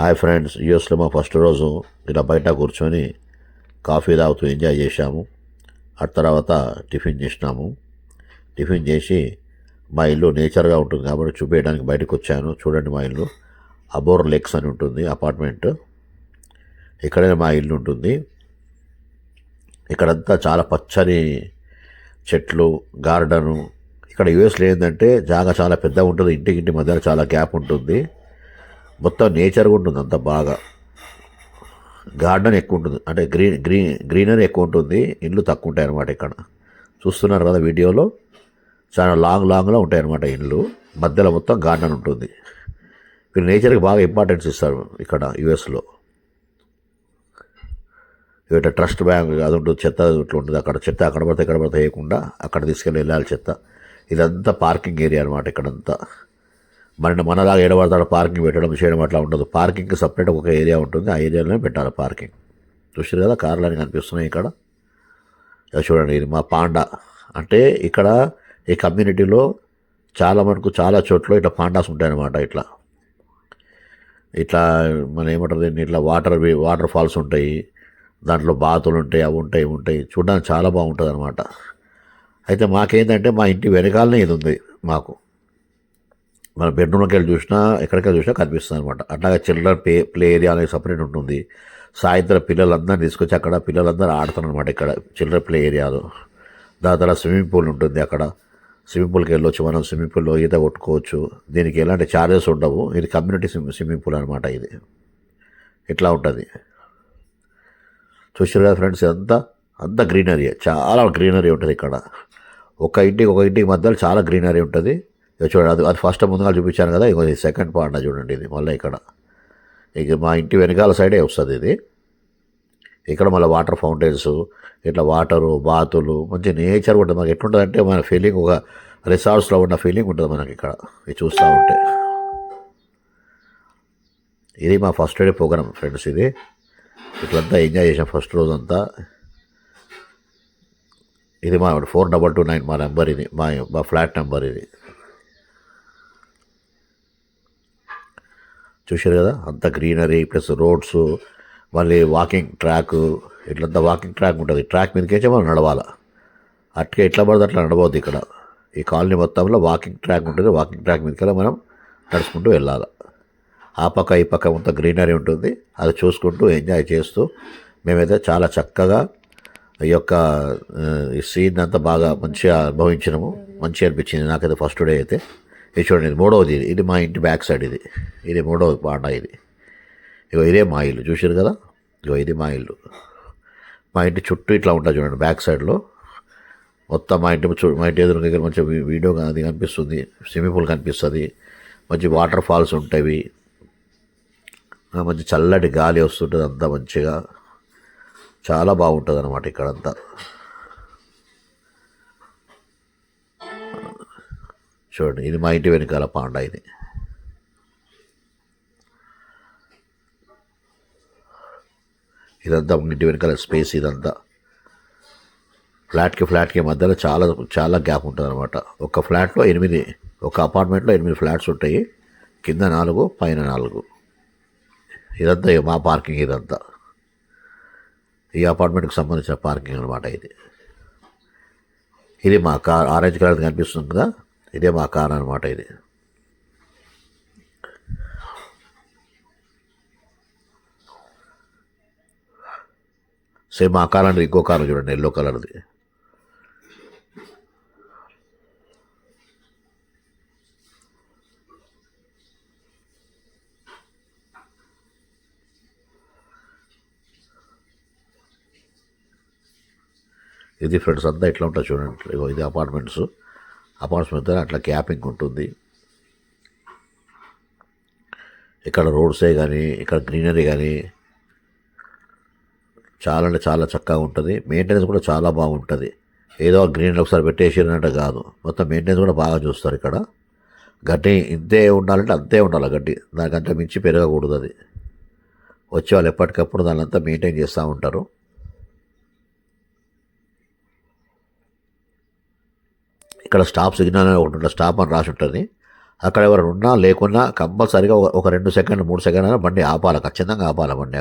Hi friends, యూఎస్లో మా first రోజు ఇలా బయట కూర్చొని కాఫీ తాగుతూ ఎంజాయ్ చేశాము. ఆ తర్వాత టిఫిన్ చేసినాము. టిఫిన్ చేసి మా ఇల్లు నేచర్గా ఉంటుంది కాబట్టి చూపించడానికి బయటకు వచ్చాను. చూడండి, మా ఇల్లు అబోర్ లేక్స్ అని ఉంటుంది అపార్ట్మెంట్. ఇక్కడే మా ఇల్లు ఉంటుంది. ఇక్కడంతా చాలా పచ్చని చెట్లు, గార్డెను. ఇక్కడ యూఎస్లో ఏంటంటే జాగా చాలా పెద్దగా ఉంటుంది. ఇంటి మధ్యలో చాలా గ్యాప్ ఉంటుంది. మొత్తం నేచర్గా ఉంటుంది. అంత బాగా గార్డెన్ ఎక్కువ ఉంటుంది, అంటే గ్రీనరీ ఎక్కువ ఉంటుంది. ఇండ్లు తక్కువ ఉంటాయి అన్నమాట. ఇక్కడ చూస్తున్నారు కదా వీడియోలో, చాలా లాంగ్లో ఉంటాయి అన్నమాట ఇండ్లు. మధ్యలో మొత్తం గార్డెన్ ఉంటుంది. వీళ్ళు నేచర్కి బాగా ఇంపార్టెన్స్ ఇస్తారు ఇక్కడ యూఎస్లో. ఇక ట్రస్ట్ బ్యాంక్ అది ఉంటుంది, చెత్త ఇట్లా ఉంటుంది. అక్కడ చెత్త అక్కడ పడితే వేయకుండా అక్కడ వెళ్ళాలి చెత్త. ఇదంతా పార్కింగ్ ఏరియా అనమాట. ఇక్కడంతా మనలాగా ఏడబడతాడు పార్కింగ్ పెట్టడం చేయడం అట్లా ఉండదు. పార్కింగ్కి సపరేట్ ఒక ఏరియా ఉంటుంది. ఆ ఏరియాలోనే పెట్టాలి పార్కింగ్. చూసారు కదా, కార్లు అని కనిపిస్తున్నాయి ఇక్కడ. చూడండి, ఇది మా పాండా. అంటే ఇక్కడ ఈ కమ్యూనిటీలో చాలా చోట్ల ఇట్లా పాండాస్ ఉంటాయన్నమాట. ఇట్లా మన ఏమంటారు దీన్ని, ఇట్లా వాటర్ ఫాల్స్ ఉంటాయి. దాంట్లో బాతులు ఉంటాయి, అవి ఉంటాయి. చూడడానికి చాలా బాగుంటుంది అనమాట. అయితే మాకేంటంటే మా ఇంటి వెనకాలనే ఇది ఉంది. మాకు మన బెడ్రూమ్లోకి వెళ్ళి చూసినా, ఎక్కడికెళ్ళి చూసినా కనిపిస్తుంది అనమాట. అట్లాగే చిల్డ్రన్ ప్లే ఏరియా అనేది సపరేట్ ఉంటుంది. సాయంత్రం పిల్లలందరినీ తీసుకొచ్చి అక్కడ పిల్లలందరూ ఆడతారు అనమాట. ఇక్కడ చిల్డ్రన్ ప్లే ఏరియాలో. దాని తర్వాత స్విమ్మింగ్ పూల్ ఉంటుంది. అక్కడ స్విమ్మింగ్ పూల్కి వెళ్ళొచ్చు. మనం స్విమ్మింగ్ పూల్లో ఈత కొట్టుకోవచ్చు. దీనికి ఎలాంటి ఛార్జెస్ ఉండవు. ఇది కమ్యూనిటీ స్విమ్మింగ్ పూల్ అనమాట. ఇది ఇట్లా ఉంటుంది. చూసారు కదా ఫ్రెండ్స్, అంతా గ్రీనరీ, చాలా గ్రీనరీ ఉంటుంది ఇక్కడ. ఒక ఇంటికి మధ్యలో చాలా గ్రీనరీ ఉంటుంది. చూడండి, అది ఫస్ట్ ముందుగా చూపించాను కదా. ఇది సెకండ్ పార్ట్ చూడండి. ఇది మళ్ళీ ఇక మా ఇంటి వెనకాల సైడే వస్తుంది ఇది. ఇక్కడ మళ్ళీ వాటర్ ఫౌంటైన్స్, ఇట్లా వాటరు, బాతులు, మంచి నేచర్ ఉంటుంది. మనకి ఎట్లుంటుంది అంటే మన ఫీలింగ్ ఒక రిసార్ట్స్లో ఉన్న ఫీలింగ్ ఉంటుంది మనకి ఇక్కడ ఇది చూస్తూ ఉంటే. ఇది మా ఫస్ట్ డే ప్రోగ్రామ్ ఫ్రెండ్స్. ఇది ఇట్లంతా ఎంజాయ్ చేసాం ఫస్ట్ రోజంతా. ఇది మా 4229 మా నెంబర్. ఇది మా ఫ్లాట్ నెంబర్. ఇది చూసారు కదా, అంత గ్రీనరీ ప్లస్ రోడ్స్, మళ్ళీ వాకింగ్ ట్రాక్. ఇట్లంతా వాకింగ్ ట్రాక్ ఉంటుంది. ట్రాక్ మీదకేసే మనం నడవాలి. అట్లా ఎట్లా పడితే అట్లా నడవద్దు. ఇక్కడ ఈ కాలనీ మొత్తంలో వాకింగ్ ట్రాక్ ఉంటుంది. వాకింగ్ ట్రాక్ మీదకెళ్ళి మనం నడుచుకుంటూ వెళ్ళాలి. ఆ పక్క ఈ పక్క మొత్తం గ్రీనరీ ఉంటుంది. అది చూసుకుంటూ ఎంజాయ్ చేస్తూ మేమైతే చాలా చక్కగా ఈ యొక్క ఈ సీన్ అంతా బాగా మంచిగా అనుభవించినాము. మంచిగా అనిపించింది నాకైతే ఫస్ట్ డే అయితే. ఇది చూడండి, ఇది మూడవది. ఇది మా ఇంటి బ్యాక్ సైడ్. ఇది మూడవది పాండా. ఇదే మా ఇల్లు. చూసారు కదా, ఇది మా ఇల్లు. మా ఇంటి చుట్టూ ఇట్లా ఉంటుంది చూడండి. బ్యాక్ సైడ్లో మొత్తం మా ఇంటి ఎదురు దగ్గర మంచి వీడియో అది కనిపిస్తుంది. స్విమ్మింగ్ పూల్ కనిపిస్తుంది. మంచి వాటర్ ఫాల్స్ ఉంటాయి. మంచి చల్లటి గాలి వస్తుంటుంది. అంతా మంచిగా చాలా బాగుంటుంది అన్నమాట ఇక్కడంతా. చూడండి, ఇది మా ఇంటి వెనకాల పాండా. ఇదంతా ఇంటి వెనకాల స్పేస్. ఇదంతా ఫ్లాట్కి మధ్యలో చాలా గ్యాప్ ఉంటుంది అనమాట. ఒక ఫ్లాట్లో 8, ఒక అపార్ట్మెంట్లో 8 ఫ్లాట్స్ ఉంటాయి. కింద 4, పైన 4. ఇదంతా మా పార్కింగ్. ఇదంతా ఈ అపార్ట్మెంట్కి సంబంధించిన పార్కింగ్ అనమాట. ఇది మా కార్. ఆరెంజ్ కలర్ కనిపిస్తుంది కదా, ఇదే మా కార్ అనమాట. ఇది సేమ్ మా కార్ అంటే ఇంకో కారు చూడండి, ఎల్లో కలర్ది. ఇది ఫ్రెండ్స్ అంతా ఇట్లా ఉంటుంది చూడండి. ఇది అపార్ట్మెంట్స్ మధ్య అట్లా గ్యాపింగ్ ఉంటుంది. ఇక్కడ రోడ్సే కానీ, ఇక్కడ గ్రీనరీ కానీ చాలా అంటే చాలా చక్కగా ఉంటుంది. మెయింటెనెన్స్ కూడా చాలా బాగుంటుంది. ఏదో గ్రీనరీ ఒకసారి పెట్టేసినట్టు కాదు, మొత్తం మెయింటెనెన్స్ కూడా బాగా చూస్తారు ఇక్కడ. గడ్డి ఇంతే ఉండాలంటే అంతే ఉండాలి గడ్డి, దానికంటే మించి పెరగకూడదు. అది వచ్చే వాళ్ళు ఎప్పటికప్పుడు దాన్ని అంతా మెయింటైన్ చేస్తూ ఉంటారు. ఇక్కడ స్టాప్ సిగ్నల్ ఒకటి ఉంటుంది. స్టాప్ అని రాసి ఉంటుంది. అక్కడ ఎవరు ఉన్నా లేకున్నా కంపల్సరీగా ఒక 2 సెకండ్లు 3 సెకండ్లు అయినా బండి ఆపాలి, ఖచ్చితంగా ఆపాలి బండి.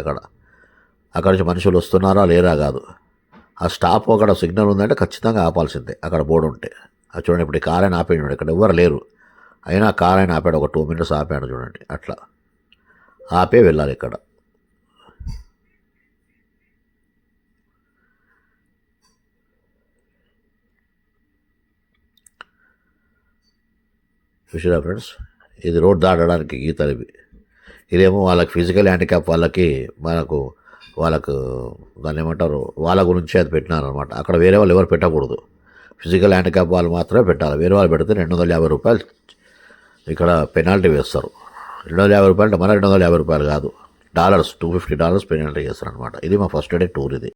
అక్కడ నుంచి మనుషులు వస్తున్నారా లేరా కాదు, ఆ స్టాప్ అక్కడ సిగ్నల్ ఉందంటే ఖచ్చితంగా ఆపాల్సిందే అక్కడ బోర్డు ఉంటే. అది చూడండి, ఇప్పుడు ఈ కార్ అయినా ఆపేయండి, ఇక్కడ ఎవరు లేరు అయినా కార్ అయినా ఆపాడు, ఒక 2 minutes ఆపాడు చూడండి. అట్లా ఆపే వెళ్ళాలి ఇక్కడ. చూసారా ఫ్రెండ్స్, ఇది రోడ్ దాటడానికి గీతలు ఇవి. ఇదేమో వాళ్ళకి ఫిజికల్ హ్యాండిక్యాప్ వాళ్ళకి, వాళ్ళకు దాన్ని ఏమంటారు, వాళ్ళ గురించి అది పెట్టినారనమాట. అక్కడ వేరే వాళ్ళు ఎవరు పెట్టకూడదు, ఫిజికల్ హ్యాండిక్యాప్ వాళ్ళు మాత్రమే పెట్టాలి. వేరే వాళ్ళు పెడితే 250 రూపాయలు ఇక్కడ పెనాల్టీ వేస్తారు. 250 రూపాయలు అంటే మన 250 రూపాయలు కాదు, $250 పెనాల్టీ చేస్తారు అనమాట. ఇది మా ఫస్ట్ డే టూర్ ఇది.